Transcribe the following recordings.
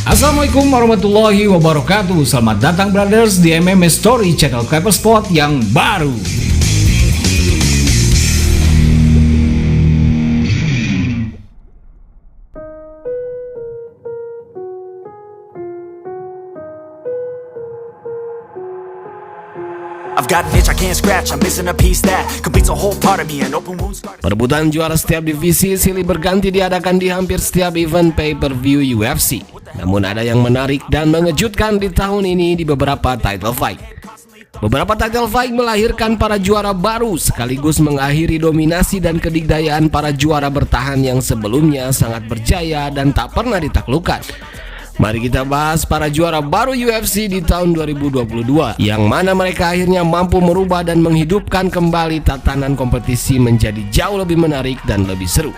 Assalamualaikum warahmatullahi wabarakatuh. Selamat datang brothers di MMA Story channel Clever Sport yang baru. I've got an itch I can't scratch, I'm missing a piece that completes a whole part of me, an open wound scar. Perebutan juara setiap divisi silih berganti diadakan di hampir setiap event pay-per-view UFC. Namun ada yang menarik dan mengejutkan di tahun ini di beberapa title fight. Beberapa title fight melahirkan para juara baru sekaligus mengakhiri dominasi dan kedikdayaan para juara bertahan yang sebelumnya sangat berjaya dan tak pernah ditaklukkan. Mari kita bahas para juara baru UFC di tahun 2022 yang mana mereka akhirnya mampu merubah dan menghidupkan kembali tatanan kompetisi menjadi jauh lebih menarik dan lebih seru.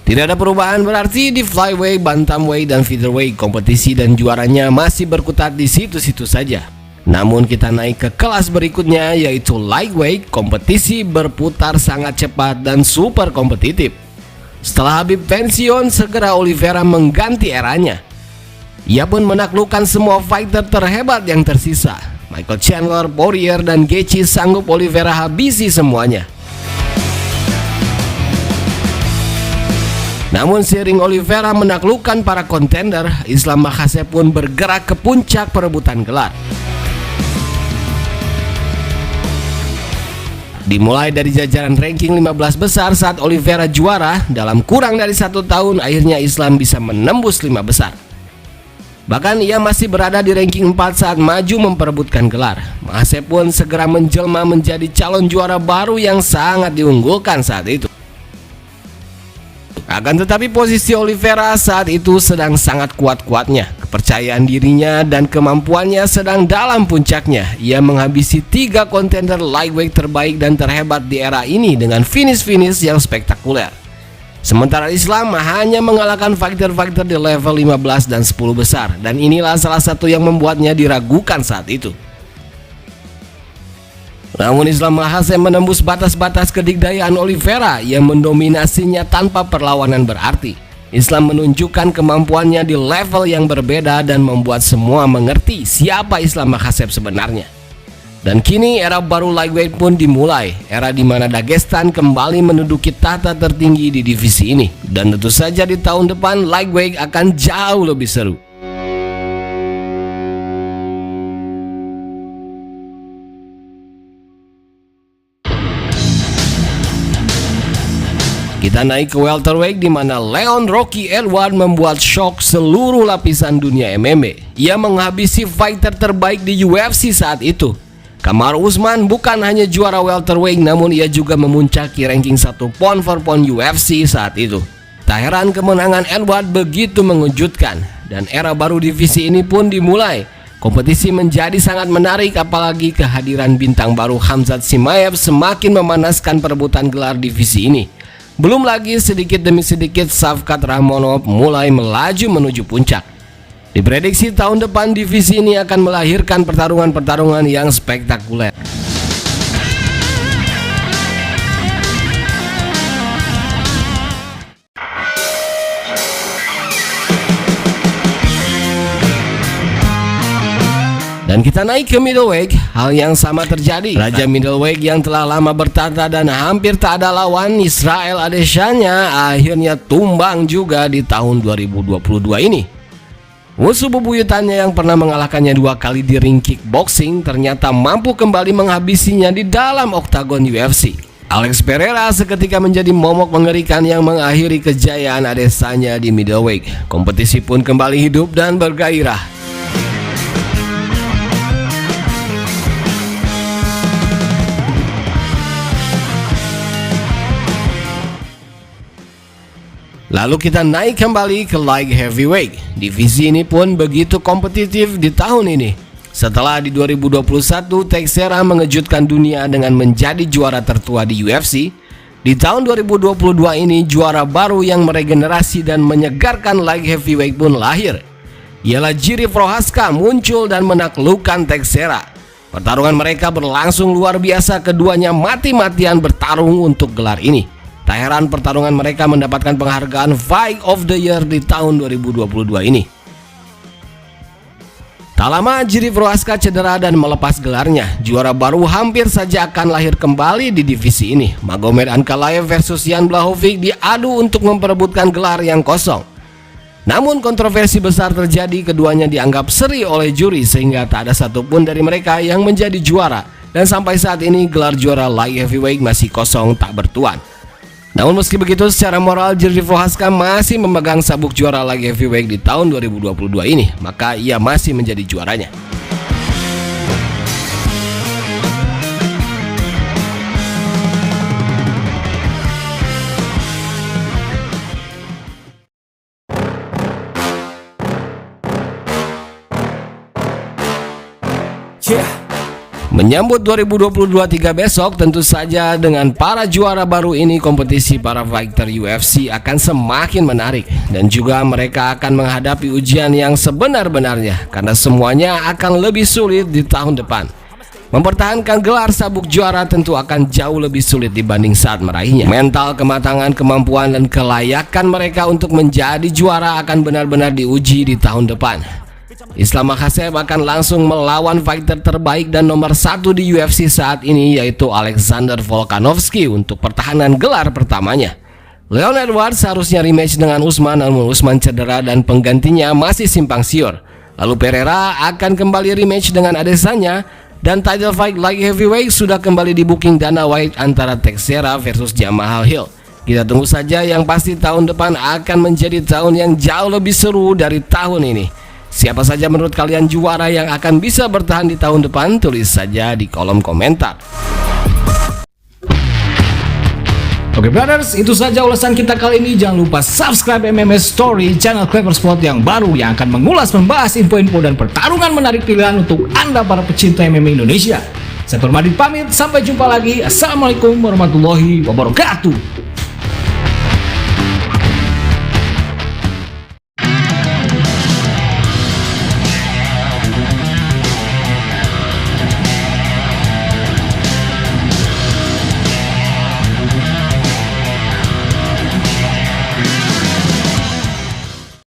Tidak ada perubahan berarti di flyweight, bantamweight, dan featherweight. Kompetisi dan juaranya masih berkutat di situ-situ saja. Namun kita naik ke kelas berikutnya yaitu lightweight. Kompetisi berputar sangat cepat dan super kompetitif. Setelah Khabib pensiun, segera Oliveira mengganti eranya. Ia pun menaklukkan semua fighter terhebat yang tersisa. Michael Chandler, Poirier, dan Gaethje sanggup Oliveira habisi semuanya. Namun seiring Oliveira menaklukkan para kontender, Islam Makhachev pun bergerak ke puncak perebutan gelar. Dimulai dari jajaran ranking 15 besar saat Oliveira juara, dalam kurang dari 1 tahun akhirnya Islam bisa menembus 5 besar. Bahkan ia masih berada di ranking 4 saat maju memperebutkan gelar. Makhachev pun segera menjelma menjadi calon juara baru yang sangat diunggulkan saat itu. Akan tetapi posisi Oliveira saat itu sedang sangat kuat-kuatnya. Kepercayaan dirinya dan kemampuannya sedang dalam puncaknya. Ia menghabisi 3 kontender lightweight terbaik dan terhebat di era ini dengan finish-finish yang spektakuler. Sementara Islam hanya mengalahkan fighter-fighter di level 15 dan 10 besar. Dan inilah salah satu yang membuatnya diragukan saat itu. Namun Islam Makhachev menembus batas-batas kedikdayaan Oliveira yang mendominasinya tanpa perlawanan berarti. Islam menunjukkan kemampuannya di level yang berbeda dan membuat semua mengerti siapa Islam Makhachev sebenarnya. Dan kini era baru lightweight pun dimulai, era di mana Dagestan kembali menduduki tahta tertinggi di divisi ini. Dan tentu saja di tahun depan lightweight akan jauh lebih seru. Kita naik ke welterweight di mana Leon Rocky Edward membuat shock seluruh lapisan dunia MMA. Ia menghabisi fighter terbaik di UFC saat itu. Kamaru Usman bukan hanya juara welterweight, namun ia juga memuncaki ranking 1 pound for pound UFC saat itu. Tak heran kemenangan Edward begitu mengejutkan dan era baru divisi ini pun dimulai. Kompetisi menjadi sangat menarik apalagi kehadiran bintang baru Khamzat Chimaev semakin memanaskan perebutan gelar divisi ini. Belum lagi sedikit demi sedikit Shavkat Rakhmonov mulai melaju menuju puncak. Diprediksi tahun depan divisi ini akan melahirkan pertarungan-pertarungan yang spektakuler. Dan kita naik ke middleweight, hal yang sama terjadi. Raja middleweight yang telah lama bertahta dan hampir tak ada lawan, Israel Adesanya akhirnya tumbang juga di tahun 2022 ini. Musuh bebuyutannya yang pernah mengalahkannya 2 kali di ring kickboxing ternyata mampu kembali menghabisinya di dalam oktagon UFC. Alex Pereira seketika menjadi momok mengerikan yang mengakhiri kejayaan Adesanya di middleweight. Kompetisi pun kembali hidup dan bergairah. Lalu kita naik kembali ke light heavyweight. Divisi ini pun begitu kompetitif di tahun ini. Setelah di 2021 Teixeira mengejutkan dunia dengan menjadi juara tertua di UFC, di tahun 2022 ini juara baru yang meregenerasi dan menyegarkan light heavyweight pun lahir. Ialah Jiri Prochazka muncul dan menaklukkan Teixeira. Pertarungan mereka berlangsung luar biasa, keduanya mati-matian bertarung untuk gelar ini. Tak heran pertarungan mereka mendapatkan penghargaan Fight of the Year di tahun 2022 ini. Tak lama Jiri Prohaska cedera dan melepas gelarnya. Juara baru hampir saja akan lahir kembali di divisi ini. Magomed Ankalaev versus Jan Blachowicz diadu untuk memperebutkan gelar yang kosong. Namun kontroversi besar terjadi, keduanya dianggap seri oleh juri sehingga tak ada satupun dari mereka yang menjadi juara. Dan sampai saat ini gelar juara light heavyweight masih kosong tak bertuan. Namun meski begitu, secara moral Jiri Prohaska masih memegang sabuk juara light heavyweight di tahun 2022 ini, maka ia masih menjadi juaranya. Yeah. Menyambut 2022-3 besok, tentu saja dengan para juara baru ini kompetisi para fighter UFC akan semakin menarik. Dan juga mereka akan menghadapi ujian yang sebenar-benarnya, karena semuanya akan lebih sulit di tahun depan. Mempertahankan gelar sabuk juara tentu akan jauh lebih sulit dibanding saat meraihnya. Mental, kematangan, kemampuan, dan kelayakan mereka untuk menjadi juara akan benar-benar diuji di tahun depan. Islam Makhachev akan langsung melawan fighter terbaik dan nomor 1 di UFC saat ini, yaitu Alexander Volkanovski untuk pertahanan gelar pertamanya. Leon Edwards seharusnya rematch dengan Usman, namun Usman cedera dan penggantinya masih simpang siur. Lalu Pereira akan kembali rematch dengan Adesanya, dan title fight light heavyweight sudah kembali di booking Dana White antara Teixeira versus Jamahal Hill. Kita tunggu saja, yang pasti tahun depan akan menjadi tahun yang jauh lebih seru dari tahun ini. Siapa saja menurut kalian juara yang akan bisa bertahan di tahun depan? Tulis saja di kolom komentar. Oke brothers, itu saja ulasan kita kali ini. Jangan lupa subscribe MMS Story, channel Clever Sport yang baru yang akan mengulas, membahas info-info dan pertarungan menarik pilihan untuk Anda para pecinta MMA Indonesia. Saya Permadi pamit, sampai jumpa lagi. Assalamualaikum warahmatullahi wabarakatuh.